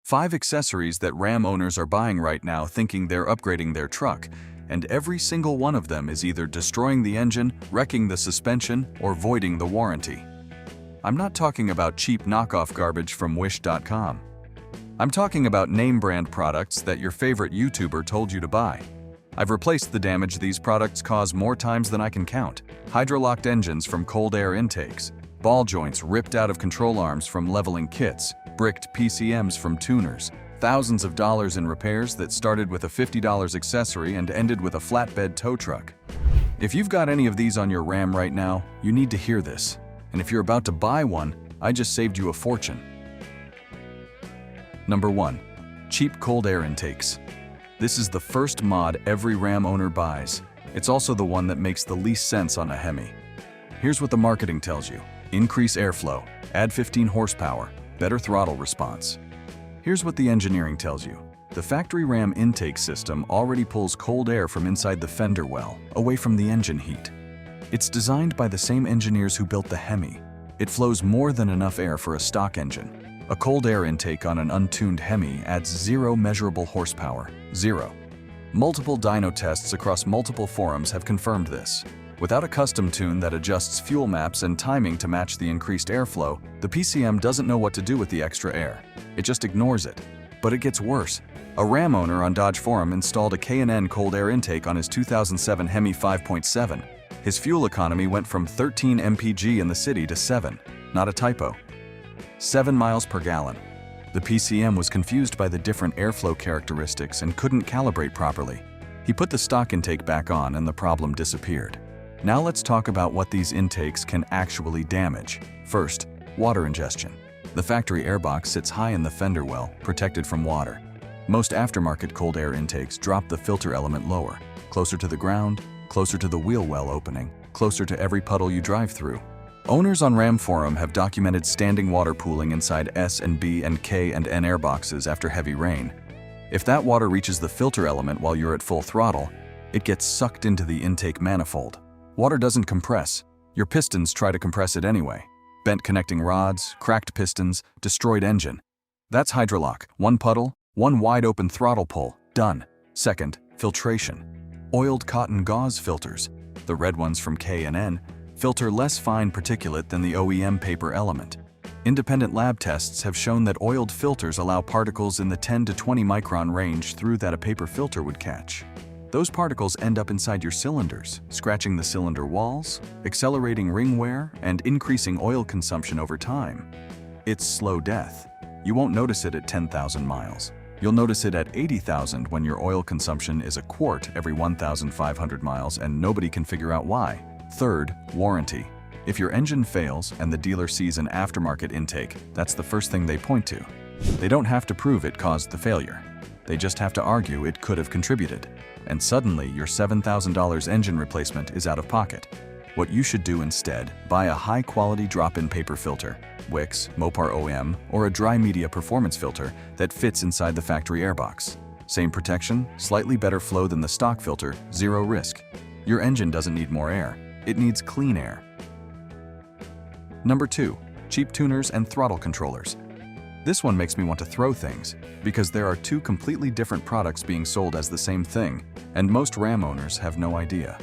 5 accessories that Ram owners are buying right now thinking they're upgrading their truck, and every single one of them is either destroying the engine, wrecking the suspension, or voiding the warranty. I'm not talking about cheap knockoff garbage from Wish.com. I'm talking about name brand products that your favorite YouTuber told you to buy. I've replaced the damage these products cause more times than I can count. Hydrolocked engines from cold air intakes, ball joints ripped out of control arms from leveling kits, bricked PCMs from tuners, thousands of dollars in repairs that started with a $50 accessory and ended with a flatbed tow truck. If you've got any of these on your Ram right now, you need to hear this. And if you're about to buy one, I just saved you a fortune. Number 1. Cheap cold air intakes. This is the first mod every Ram owner buys. It's also the one that makes the least sense on a Hemi. Here's what the marketing tells you. Increase airflow, add 15 horsepower, better throttle response. Here's what the engineering tells you. The factory Ram intake system already pulls cold air from inside the fender well, away from the engine heat. It's designed by the same engineers who built the Hemi. It flows more than enough air for a stock engine. A cold air intake on an untuned Hemi adds 0 measurable horsepower. 0. Multiple dyno tests across multiple forums have confirmed this. Without a custom tune that adjusts fuel maps and timing to match the increased airflow, the PCM doesn't know what to do with the extra air. It just ignores it. But it gets worse. A Ram owner on Dodge Forum installed a K&N cold air intake on his 2007 Hemi 5.7. His fuel economy went from 13 mpg in the city to 7. Not a typo. 7 miles per gallon. The PCM was confused by the different airflow characteristics and couldn't calibrate properly. He put the stock intake back on and the problem disappeared. Now let's talk about what these intakes can actually damage. First, water ingestion. The factory airbox sits high in the fender well, protected from water. Most aftermarket cold air intakes drop the filter element lower, closer to the ground, closer to the wheel well opening, closer to every puddle you drive through. Owners on Ram Forum have documented standing water pooling inside S and B and K and N airboxes after heavy rain. If that water reaches the filter element while you're at full throttle, it gets sucked into the intake manifold. Water doesn't compress. Your pistons try to compress it anyway. Bent connecting rods, cracked pistons, destroyed engine. That's hydrolock. One puddle, one wide open throttle pull. Done. Second, filtration. Oiled cotton gauze filters, the red ones from K and N, filter less fine particulate than the OEM paper element. Independent lab tests have shown that oiled filters allow particles in the 10 to 20 micron range through that a paper filter would catch. Those particles end up inside your cylinders, scratching the cylinder walls, accelerating ring wear, and increasing oil consumption over time. It's slow death. You won't notice it at 10,000 miles. You'll notice it at 80,000 when your oil consumption is a quart every 1,500 miles and nobody can figure out why. Third, warranty. If your engine fails and the dealer sees an aftermarket intake, that's the first thing they point to. They don't have to prove it caused the failure. They just have to argue it could have contributed. And suddenly, your $7,000 engine replacement is out of pocket. What you should do instead, buy a high-quality drop-in paper filter, Wix, Mopar OM, or a dry media performance filter that fits inside the factory airbox. Same protection, slightly better flow than the stock filter, 0 risk. Your engine doesn't need more air. It needs clean air. Number 2. Cheap tuners and throttle controllers. This one makes me want to throw things, because there are 2 completely different products being sold as the same thing, and most Ram owners have no idea.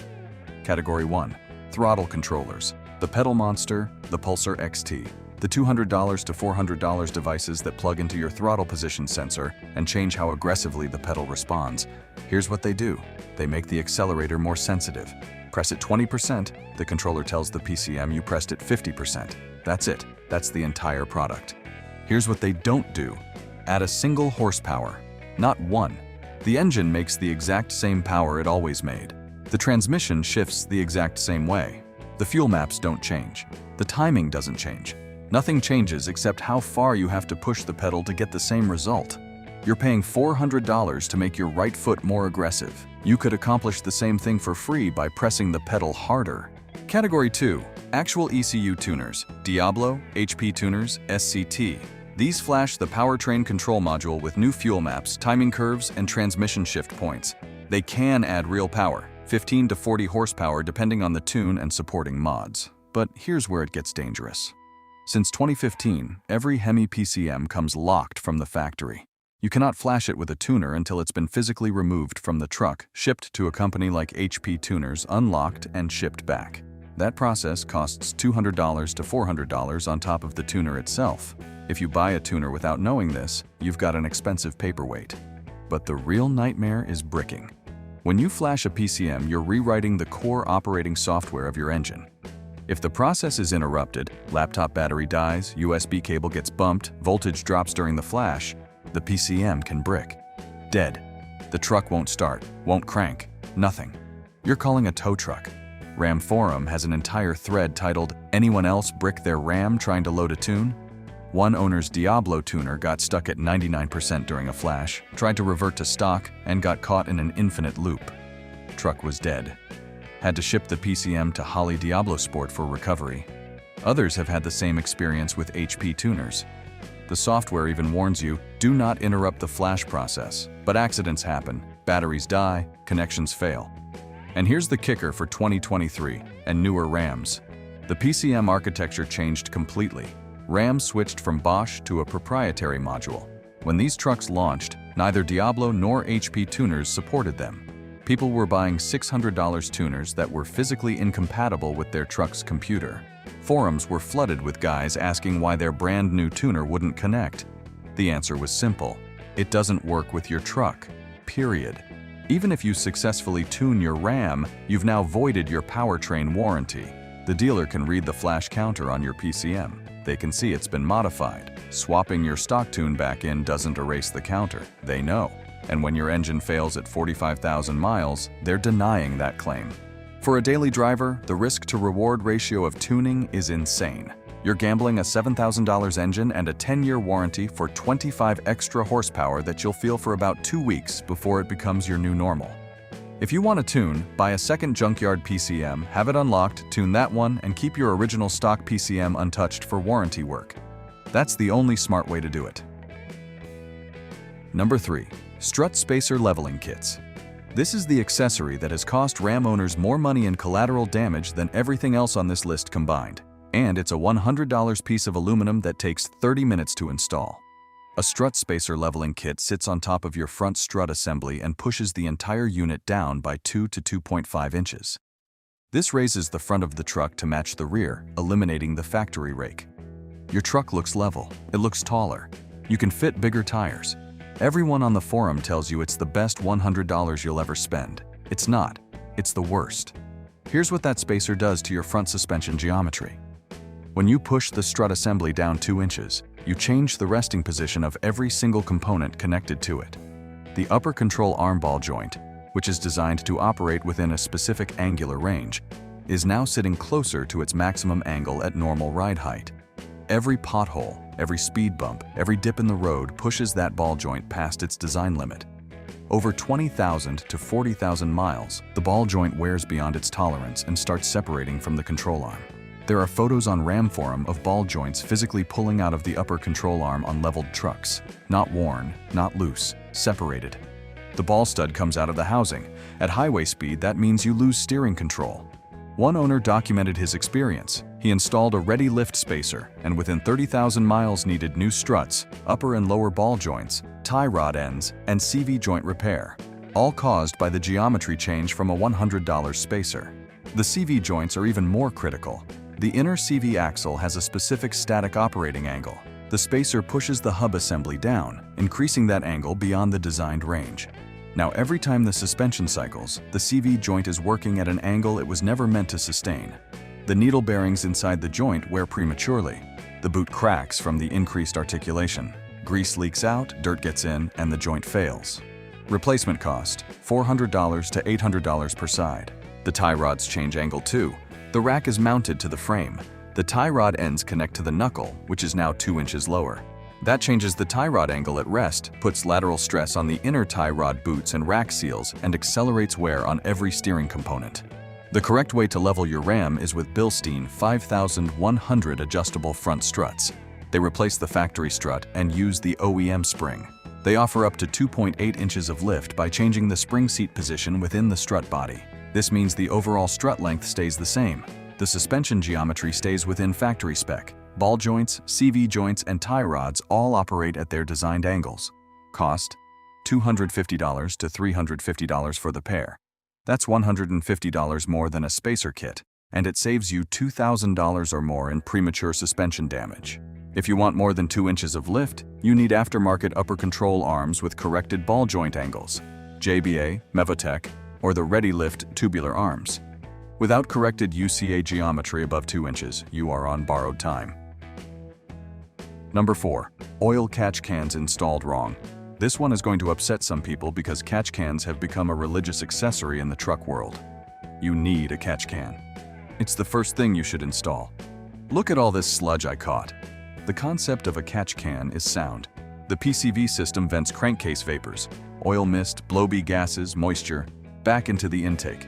Category 1. Throttle controllers. The Pedal Monster, the Pulsar XT. The $200 to $400 devices that plug into your throttle position sensor and change how aggressively the pedal responds. Here's what they do. They make the accelerator more sensitive. Press it 20%, the controller tells the PCM you pressed it 50%. That's it. That's the entire product. Here's what they don't do. Add a single horsepower. Not one. The engine makes the exact same power it always made. The transmission shifts the exact same way. The fuel maps don't change. The timing doesn't change. Nothing changes except how far you have to push the pedal to get the same result. You're paying $400 to make your right foot more aggressive. You could accomplish the same thing for free by pressing the pedal harder. Category 2. Actual ECU tuners. Diablo, HP tuners, SCT. These flash the powertrain control module with new fuel maps, timing curves, and transmission shift points. They can add real power, 15 to 40 horsepower depending on the tune and supporting mods. But here's where it gets dangerous. Since 2015, every Hemi PCM comes locked from the factory. You cannot flash it with a tuner until it's been physically removed from the truck, shipped to a company like HP Tuners, unlocked, and shipped back. That process costs $200 to $400 on top of the tuner itself. If you buy a tuner without knowing this, you've got an expensive paperweight. But the real nightmare is bricking. When you flash a PCM, you're rewriting the core operating software of your engine. If the process is interrupted, laptop battery dies, USB cable gets bumped, voltage drops during the flash, the PCM can brick. Dead. The truck won't start, won't crank, nothing. You're calling a tow truck. Ram Forum has an entire thread titled, "Anyone else brick their Ram trying to load a tune?" One owner's Diablo tuner got stuck at 99% during a flash, tried to revert to stock, and got caught in an infinite loop. Truck was dead. Had to ship the PCM to Holly Diablo Sport for recovery. Others have had the same experience with HP tuners. The software even warns you, do not interrupt the flash process, but accidents happen, batteries die, connections fail. And here's the kicker for 2023 and newer Rams. The PCM architecture changed completely. Ram switched from Bosch to a proprietary module. When these trucks launched, neither Diablo nor HP tuners supported them. People were buying $600 tuners that were physically incompatible with their truck's computer. Forums were flooded with guys asking why their brand new tuner wouldn't connect. The answer was simple. It doesn't work with your truck. Period. Even if you successfully tune your Ram, you've now voided your powertrain warranty. The dealer can read the flash counter on your PCM. They can see it's been modified. Swapping your stock tune back in doesn't erase the counter. They know. And when your engine fails at 45,000 miles, they're denying that claim. For a daily driver, the risk-to-reward ratio of tuning is insane. You're gambling a $7,000 engine and a 10-year warranty for 25 extra horsepower that you'll feel for about 2 weeks before it becomes your new normal. If you want to tune, buy a second junkyard PCM, have it unlocked, tune that one, and keep your original stock PCM untouched for warranty work. That's the only smart way to do it. Number 3. Strut Spacer Leveling Kits. This is the accessory that has cost Ram owners more money in collateral damage than everything else on this list combined. And it's a $100 piece of aluminum that takes 30 minutes to install. A strut spacer leveling kit sits on top of your front strut assembly and pushes the entire unit down by 2 to 2.5 inches. This raises the front of the truck to match the rear, eliminating the factory rake. Your truck looks level, it looks taller. You can fit bigger tires. Everyone on the forum tells you it's the best $100 you'll ever spend. It's not, it's the worst. Here's what that spacer does to your front suspension geometry. When you push the strut assembly down 2 inches, you change the resting position of every single component connected to it. The upper control arm ball joint, which is designed to operate within a specific angular range, is now sitting closer to its maximum angle at normal ride height. Every pothole, every speed bump, every dip in the road pushes that ball joint past its design limit. Over 20,000 to 40,000 miles, the ball joint wears beyond its tolerance and starts separating from the control arm. There are photos on Ram Forum of ball joints physically pulling out of the upper control arm on leveled trucks. Not worn, not loose, separated. The ball stud comes out of the housing. At highway speed, that means you lose steering control. One owner documented his experience. He installed a ready lift spacer and within 30,000 miles needed new struts, upper and lower ball joints, tie rod ends, and CV joint repair, all caused by the geometry change from a $100 spacer. The CV joints are even more critical. The inner CV axle has a specific static operating angle. The spacer pushes the hub assembly down, increasing that angle beyond the designed range. Now every time the suspension cycles, the CV joint is working at an angle it was never meant to sustain. The needle bearings inside the joint wear prematurely. The boot cracks from the increased articulation. Grease leaks out, dirt gets in, and the joint fails. Replacement cost, $400 to $800 per side. The tie rods change angle too. The rack is mounted to the frame. The tie rod ends connect to the knuckle, which is now 2 inches lower. That changes the tie rod angle at rest, puts lateral stress on the inner tie rod boots and rack seals, and accelerates wear on every steering component. The correct way to level your Ram is with Bilstein 5100 adjustable front struts. They replace the factory strut and use the OEM spring. They offer up to 2.8 inches of lift by changing the spring seat position within the strut body. This means the overall strut length stays the same. The suspension geometry stays within factory spec. Ball joints, CV joints, and tie rods all operate at their designed angles. Cost: $250 to $350 for the pair. That's $150 more than a spacer kit, and it saves you $2,000 or more in premature suspension damage. If you want more than 2 inches of lift, you need aftermarket upper control arms with corrected ball joint angles, JBA, Mevotech, or the ReadyLift tubular arms. Without corrected UCA geometry above 2 inches, you are on borrowed time. Number 4. Oil catch cans installed wrong. This one is going to upset some people because catch cans have become a religious accessory in the truck world. You need a catch can. It's the first thing you should install. Look at all this sludge I caught. The concept of a catch can is sound. The PCV system vents crankcase vapors, oil mist, blowbee gases, moisture, back into the intake.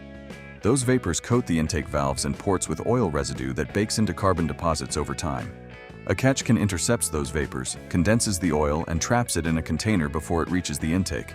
Those vapors coat the intake valves and ports with oil residue that bakes into carbon deposits over time. A catch can intercepts those vapors, condenses the oil, and traps it in a container before it reaches the intake.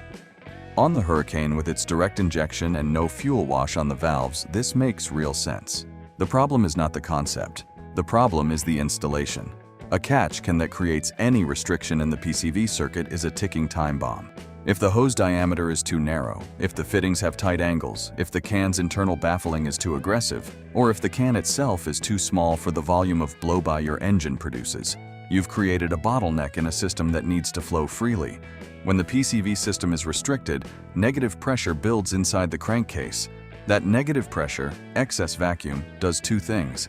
On the Hurricane, with its direct injection and no fuel wash on the valves, this makes real sense. The problem is not the concept. The problem is the installation. A catch can that creates any restriction in the PCV circuit is a ticking time bomb. If the hose diameter is too narrow, if the fittings have tight angles, if the can's internal baffling is too aggressive, or if the can itself is too small for the volume of blow-by your engine produces, you've created a bottleneck in a system that needs to flow freely. When the PCV system is restricted, negative pressure builds inside the crankcase. That negative pressure, excess vacuum, does 2 things.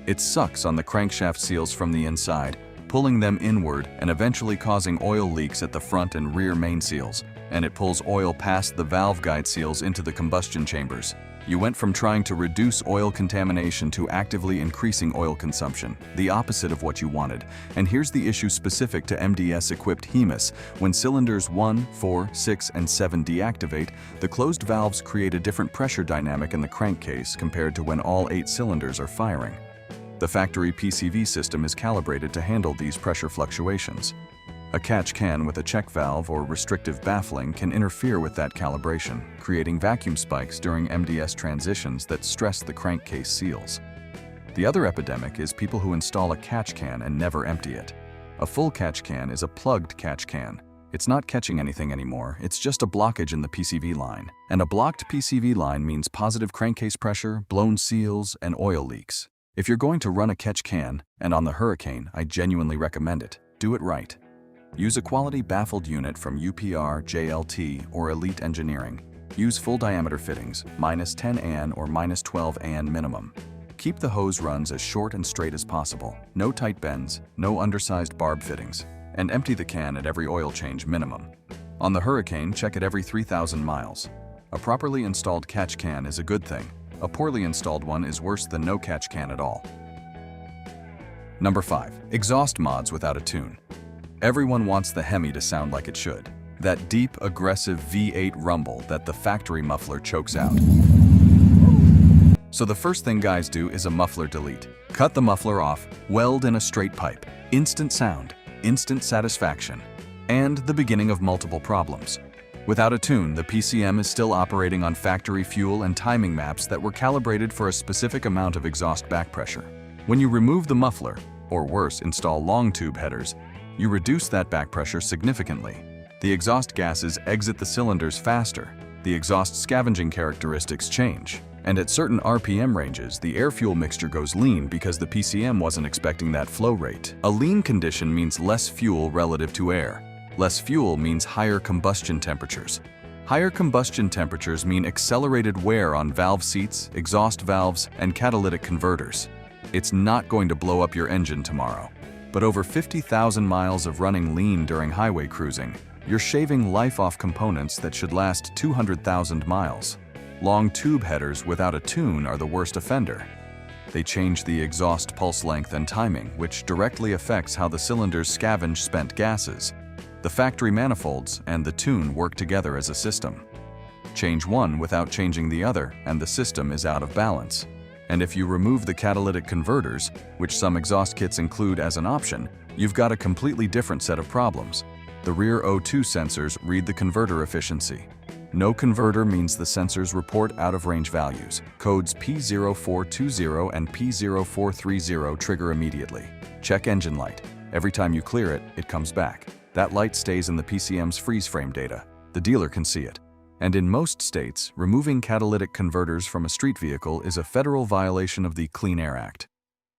It sucks on the crankshaft seals from the inside, pulling them inward and eventually causing oil leaks at the front and rear main seals, and it pulls oil past the valve guide seals into the combustion chambers. You went from trying to reduce oil contamination to actively increasing oil consumption, the opposite of what you wanted. And here's the issue specific to MDS-equipped HEMIS. When cylinders 1, 4, 6, and 7 deactivate, the closed valves create a different pressure dynamic in the crankcase compared to when all 8 cylinders are firing. The factory PCV system is calibrated to handle these pressure fluctuations. A catch can with a check valve or restrictive baffling can interfere with that calibration, creating vacuum spikes during MDS transitions that stress the crankcase seals. The other epidemic is people who install a catch can and never empty it. A full catch can is a plugged catch can. It's not catching anything anymore, it's just a blockage in the PCV line. And a blocked PCV line means positive crankcase pressure, blown seals, and oil leaks. If you're going to run a catch can, and on the Hurricane, I genuinely recommend it, do it right. Use a quality baffled unit from UPR, JLT, or Elite Engineering. Use full diameter fittings, -10 AN or -12 AN minimum. Keep the hose runs as short and straight as possible. No tight bends, no undersized barb fittings. And empty the can at every oil change minimum. On the Hurricane, check it every 3,000 miles. A properly installed catch can is a good thing. A poorly installed one is worse than no catch can at all. Number 5. Exhaust mods without a tune. Everyone wants the Hemi to sound like it should. That deep, aggressive V8 rumble that the factory muffler chokes out. So the first thing guys do is a muffler delete. Cut the muffler off, weld in a straight pipe. Instant sound, instant satisfaction, and the beginning of multiple problems. Without a tune, the PCM is still operating on factory fuel and timing maps that were calibrated for a specific amount of exhaust back pressure. When you remove the muffler, or worse, install long tube headers, you reduce that back pressure significantly. The exhaust gases exit the cylinders faster, the exhaust scavenging characteristics change, and at certain RPM ranges, the air-fuel mixture goes lean because the PCM wasn't expecting that flow rate. A lean condition means less fuel relative to air. Less fuel means higher combustion temperatures. Higher combustion temperatures mean accelerated wear on valve seats, exhaust valves, and catalytic converters. It's not going to blow up your engine tomorrow. But over 50,000 miles of running lean during highway cruising, you're shaving life off components that should last 200,000 miles. Long tube headers without a tune are the worst offender. They change the exhaust pulse length and timing, which directly affects how the cylinders scavenge spent gases. The factory manifolds and the tune work together as a system. Change one without changing the other, and the system is out of balance. And if you remove the catalytic converters, which some exhaust kits include as an option, you've got a completely different set of problems. The rear O2 sensors read the converter efficiency. No converter means the sensors report out-of-range values. Codes P0420 and P0430 trigger immediately. Check engine light. Every time you clear it, it comes back. That light stays in the PCM's freeze frame data. The dealer can see it. And in most states, removing catalytic converters from a street vehicle is a federal violation of the Clean Air Act.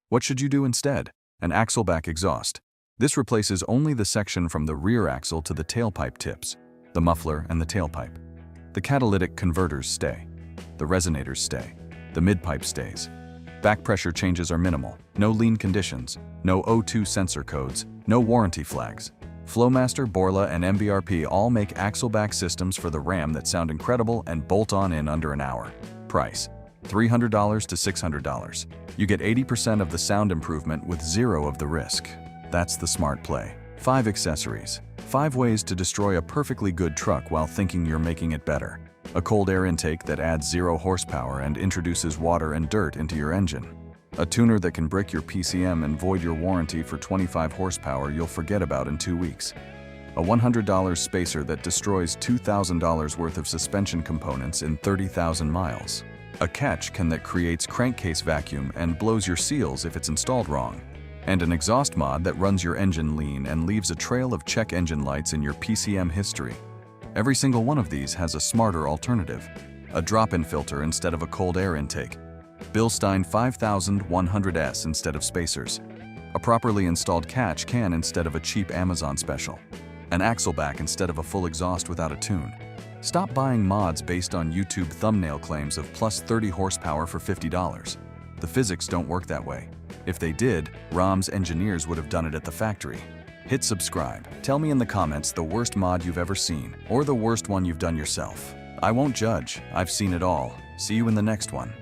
What should you do instead? An axle-back exhaust. This replaces only the section from the rear axle to the tailpipe tips, the muffler and the tailpipe. The catalytic converters stay. The resonators stay. The midpipe stays. Back pressure changes are minimal. No lean conditions. No O2 sensor codes. No warranty flags. Flowmaster, Borla, and MBRP all make axle-back systems for the Ram that sound incredible and bolt on in under an hour. Price: $300 to $600. You get 80% of the sound improvement with zero of the risk. That's the smart play. 5 accessories. 5 ways to destroy a perfectly good truck while thinking you're making it better. A cold air intake that adds 0 horsepower and introduces water and dirt into your engine. A tuner that can brick your PCM and void your warranty for 25 horsepower you'll forget about in 2 weeks. A $100 spacer that destroys $2,000 worth of suspension components in 30,000 miles. A catch can that creates crankcase vacuum and blows your seals if it's installed wrong. And an exhaust mod that runs your engine lean and leaves a trail of check engine lights in your PCM history. Every single one of these has a smarter alternative. A drop-in filter instead of a cold air intake. Bilstein 5100S instead of spacers. A properly installed catch can instead of a cheap Amazon special. An axle back instead of a full exhaust without a tune. Stop buying mods based on YouTube thumbnail claims of plus 30 horsepower for $50. The physics don't work that way. If they did, Ram's engineers would have done it at the factory. Hit subscribe. Tell me in the comments the worst mod you've ever seen, or the worst one you've done yourself. I won't judge. I've seen it all. See you in the next one.